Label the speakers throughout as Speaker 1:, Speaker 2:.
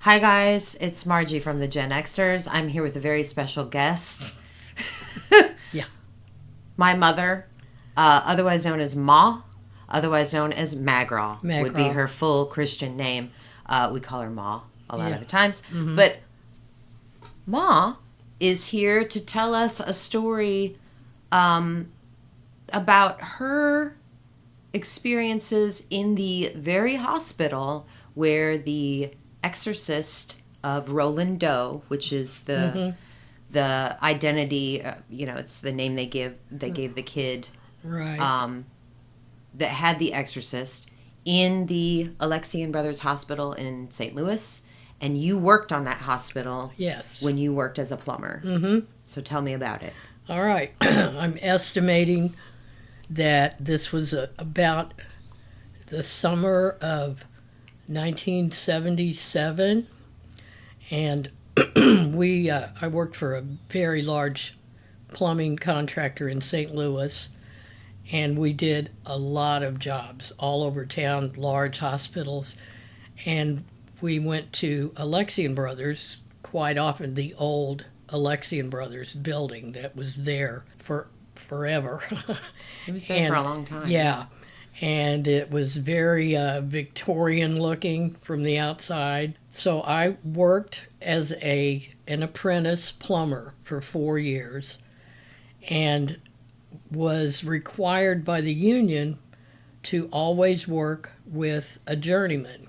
Speaker 1: Hi guys, it's Margie from the Gen-Xers. I'm here with a very special guest.
Speaker 2: Yeah.
Speaker 1: My mother, otherwise known as Ma, otherwise known as Magraw, would be
Speaker 2: Macro.
Speaker 1: her full Christian name. We call her Ma a lot of
Speaker 2: Yeah.
Speaker 1: the times.
Speaker 2: Mm-hmm.
Speaker 1: But Ma is here to tell us a story about her experiences in the very hospital where the exorcist of Roland Doe, which is
Speaker 2: Mm-hmm.
Speaker 1: the identity, it's the name they gave the kid,
Speaker 2: Right.
Speaker 1: um, that had the exorcist in the Alexian Brothers Hospital in St. Louis, and you worked on that hospital
Speaker 2: Yes.
Speaker 1: when you worked as a plumber.
Speaker 2: Mm-hmm.
Speaker 1: So tell me about it.
Speaker 2: All right. I'm estimating that this was about the summer of 1977, and I worked for a very large plumbing contractor in St. Louis, and we did a lot of jobs all over town, large hospitals, and we went to Alexian Brothers quite often, the old Alexian Brothers building that was there for forever.
Speaker 1: It was there for a
Speaker 2: And
Speaker 1: long time,
Speaker 2: yeah,
Speaker 1: yeah.
Speaker 2: and it was very Victorian looking from the outside. So I worked as an apprentice plumber for 4 years and was required by the union to always work with a journeyman.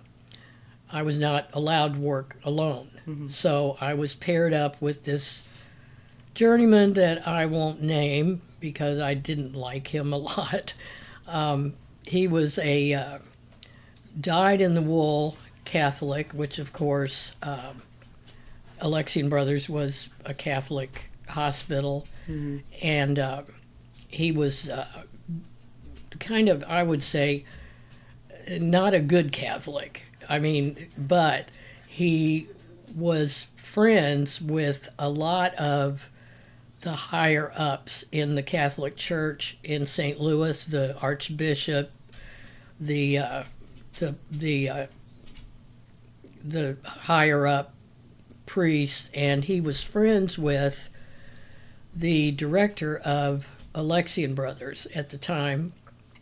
Speaker 2: I was not allowed to work alone.
Speaker 1: Mm-hmm.
Speaker 2: So I was paired up with this journeyman that I won't name because I didn't like him a lot. He was a dyed in the wool Catholic, which of course Alexian Brothers was a Catholic hospital,
Speaker 1: Mm-hmm.
Speaker 2: and he was kind of, I would say, not a good Catholic. I mean, but he was friends with a lot of the higher ups in the Catholic Church in St. Louis, the Archbishop, the uh, the the higher up priests, and he was friends with the director of Alexian Brothers at the time.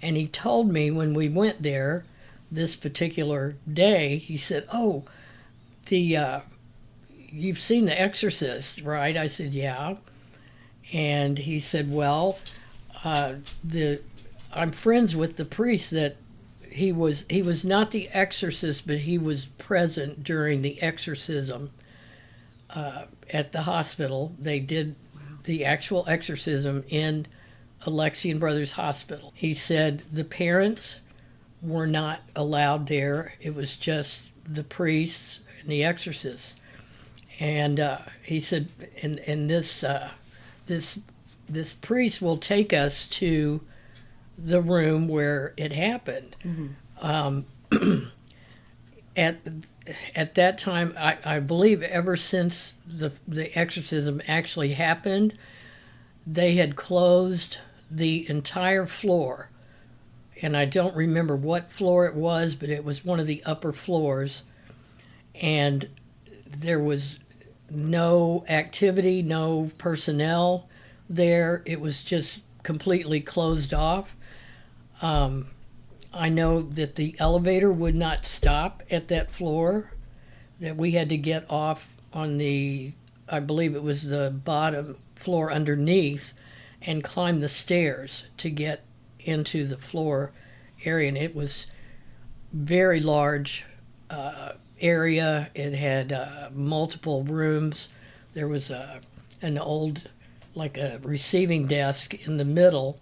Speaker 2: And he told me when we went there this particular day, he said, "Oh, the you've seen The Exorcist, right?" I said, "Yeah." And he said, "Well, the I'm friends with the priest that he was not the exorcist, but he was present during the exorcism at the hospital. They did the actual exorcism in Alexian Brothers Hospital." He said the parents were not allowed there. It was just the priests and the exorcists. And he said, and this this priest will take us to the room where it happened.
Speaker 1: Mm-hmm.
Speaker 2: Um, at at that time, I believe ever since the exorcism actually happened, they had closed the entire floor, and I don't remember what floor it was, but it was one of the upper floors, and there was no activity, no personnel there. It was just completely closed off. Um, I know that the elevator would not stop at that floor, that we had to get off on I believe it was the bottom floor underneath, and climb the stairs to get into the floor area. And it was very large area. It had multiple rooms. There was an old, like a receiving desk in the middle,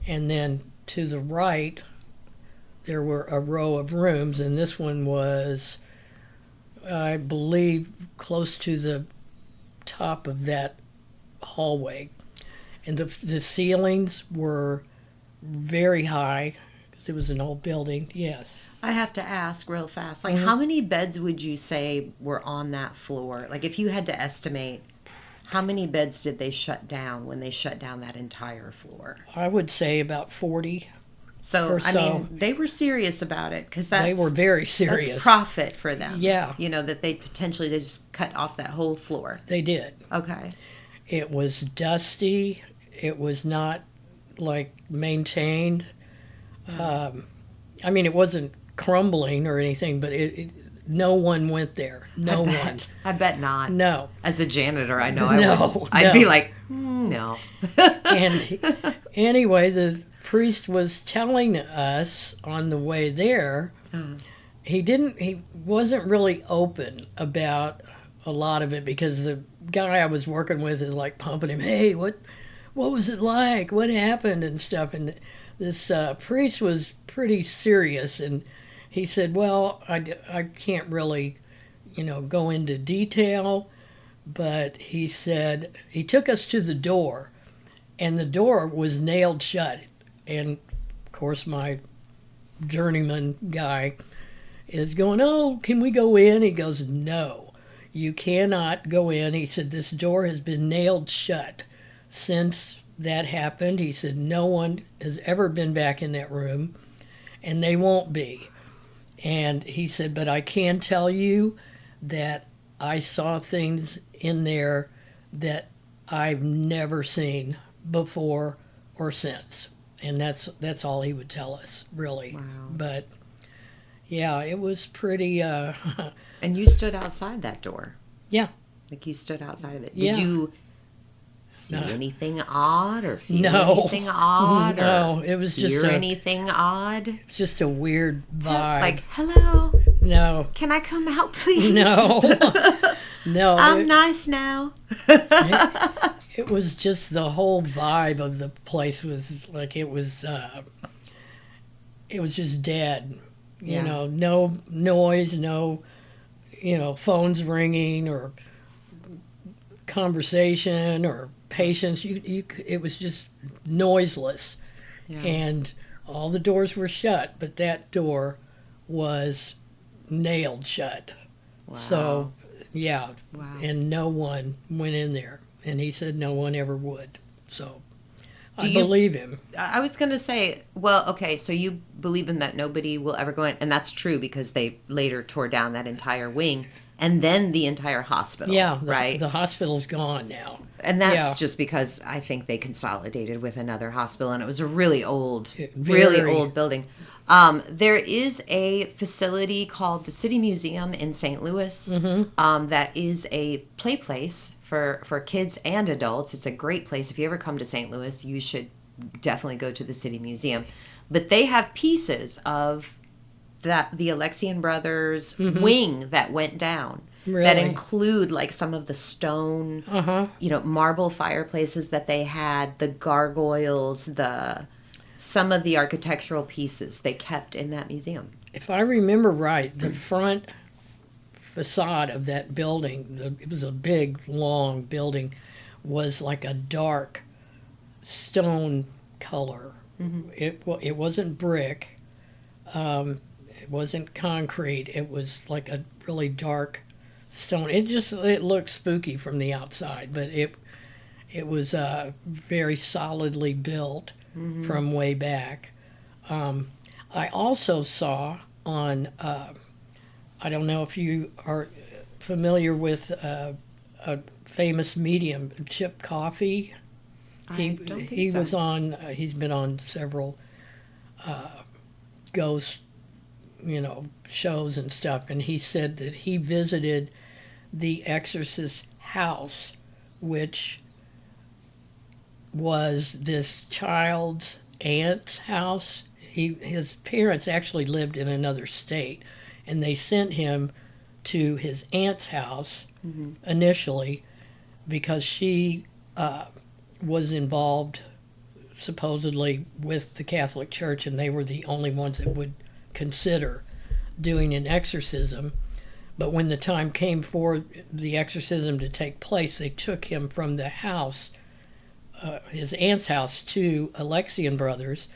Speaker 2: and then to the right, there were a row of rooms, and this one was, I believe, close to the top of that hallway. And the ceilings were very high because it was an old building. Yes.
Speaker 1: I have to ask real fast, like,
Speaker 2: Hmm.
Speaker 1: how many beds would you say were on that floor? Like, if you had to estimate, how many beds did they shut down when they shut down that entire floor?
Speaker 2: I would say about 40.
Speaker 1: So,
Speaker 2: or
Speaker 1: I
Speaker 2: so.
Speaker 1: mean, they were serious about it because
Speaker 2: They were very serious.
Speaker 1: That's profit for them.
Speaker 2: Yeah.
Speaker 1: You know, that they just cut off that whole floor.
Speaker 2: They did.
Speaker 1: Okay.
Speaker 2: It was dusty. It was not like maintained. I mean, it wasn't crumbling or anything, but no one went there. No one.
Speaker 1: I bet not.
Speaker 2: No.
Speaker 1: As a janitor, I know
Speaker 2: No,
Speaker 1: I would. I'd be like, no.
Speaker 2: And anyway, the priest was telling us on the way there, he wasn't really open about a lot of it because the guy I was working with is like pumping him, hey, what was it like? What happened and stuff? And this priest was pretty serious, and he said, well, I can't really, go into detail, but he said he took us to the door, and the door was nailed shut. And, of course, my journeyman guy is going, oh, can we go in? He goes, no, you cannot go in. He said, this door has been nailed shut since that happened. He said, no one has ever been back in that room, and they won't be. And he said, but I can tell you that I saw things in there that I've never seen before or since. And that's all he would tell us, really.
Speaker 1: Wow.
Speaker 2: But yeah, it was pretty.
Speaker 1: And you stood outside that door.
Speaker 2: Yeah.
Speaker 1: Like you stood outside of it.
Speaker 2: Yeah.
Speaker 1: Did you see anything odd or feel
Speaker 2: No.
Speaker 1: anything odd?
Speaker 2: No,
Speaker 1: or
Speaker 2: it was
Speaker 1: hear
Speaker 2: just
Speaker 1: anything odd?
Speaker 2: it's just a weird vibe.
Speaker 1: Like, hello,
Speaker 2: no,
Speaker 1: can I come out, please?
Speaker 2: no, no.
Speaker 1: I'm nice now.
Speaker 2: It was just the whole vibe of the place was like it was just dead.
Speaker 1: Yeah.
Speaker 2: No noise, no, phones ringing or conversation or patients. It was just noiseless.
Speaker 1: Yeah.
Speaker 2: And all the doors were shut, but that door was nailed shut.
Speaker 1: Wow.
Speaker 2: So, yeah.
Speaker 1: Wow.
Speaker 2: And no one went in there. And he said no one ever would. So I
Speaker 1: you-
Speaker 2: believe him.
Speaker 1: I was going to say, well, okay, so you believe in that nobody will ever go in, and that's true because they later tore down that entire wing and then the entire hospital.
Speaker 2: Yeah,
Speaker 1: right?
Speaker 2: The hospital's gone now.
Speaker 1: And that's
Speaker 2: Yeah.
Speaker 1: just because I think they consolidated with another hospital, and it was a really old,
Speaker 2: Very.
Speaker 1: really old building. There is a facility called the City Museum in St. Louis that is a play place for kids and adults. It's a great place. If you ever come to St. Louis, you should definitely go to the City Museum. But they have pieces of the Alexian Brothers wing that went down.
Speaker 2: Really?
Speaker 1: That include like some of the stone, marble fireplaces that they had, the gargoyles, some of the architectural pieces they kept in that museum.
Speaker 2: If I remember right, the front facade of that building, it was a big, long building, was like a dark stone color. It wasn't brick. It wasn't concrete. It was like a really dark stone. It looked spooky from the outside, but it was very solidly built from way back. I also saw on I don't know if you are familiar with a famous medium, Chip Coffey.
Speaker 1: I don't think
Speaker 2: he
Speaker 1: so.
Speaker 2: was on. He's been on several ghost, shows and stuff, and he said that he visited the Exorcist house, which was this child's aunt's house. His parents actually lived in another state, and they sent him to his aunt's house initially because she was involved supposedly with the Catholic Church, and they were the only ones that would consider doing an exorcism. But when the time came for the exorcism to take place, they took him from the house, his aunt's house, to Alexian Brothers.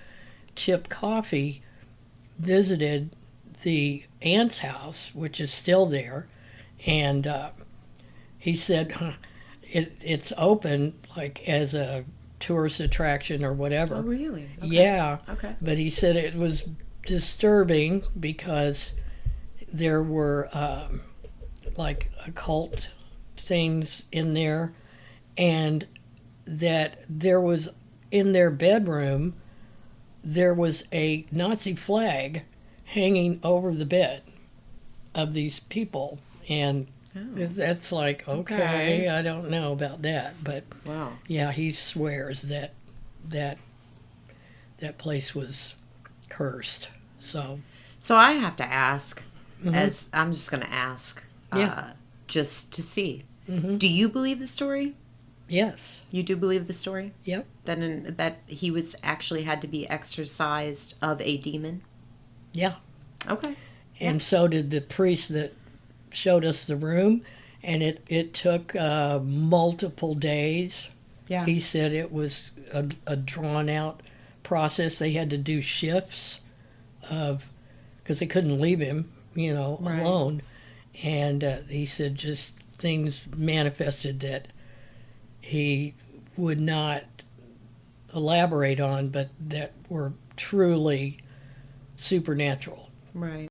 Speaker 2: Chip Coffey visited the aunt's house, which is still there, and he said it's open like as a tourist attraction or whatever.
Speaker 1: Oh, really? Okay.
Speaker 2: Yeah.
Speaker 1: Okay.
Speaker 2: But he said it was disturbing because there were like occult things in there, and that there was in their bedroom there was a Nazi flag hanging over the bed of these people, and that's like, okay, I don't know about that, but
Speaker 1: wow.
Speaker 2: Yeah, he swears that that place was cursed. So
Speaker 1: I have to ask, as I'm just going to ask,
Speaker 2: Yeah.
Speaker 1: just to see.
Speaker 2: Mm-hmm.
Speaker 1: Do you believe the story?
Speaker 2: Yes.
Speaker 1: You do believe the story?
Speaker 2: Yep.
Speaker 1: That he was actually had to be exorcised of a demon?
Speaker 2: Yeah.
Speaker 1: Okay.
Speaker 2: And so did the priest that showed us the room, and it took multiple days.
Speaker 1: Yeah.
Speaker 2: He said it was a drawn-out process. They had to do shifts because they couldn't leave him,
Speaker 1: Right.
Speaker 2: alone. And he said just things manifested that he would not elaborate on, but that were truly supernatural.
Speaker 1: Right.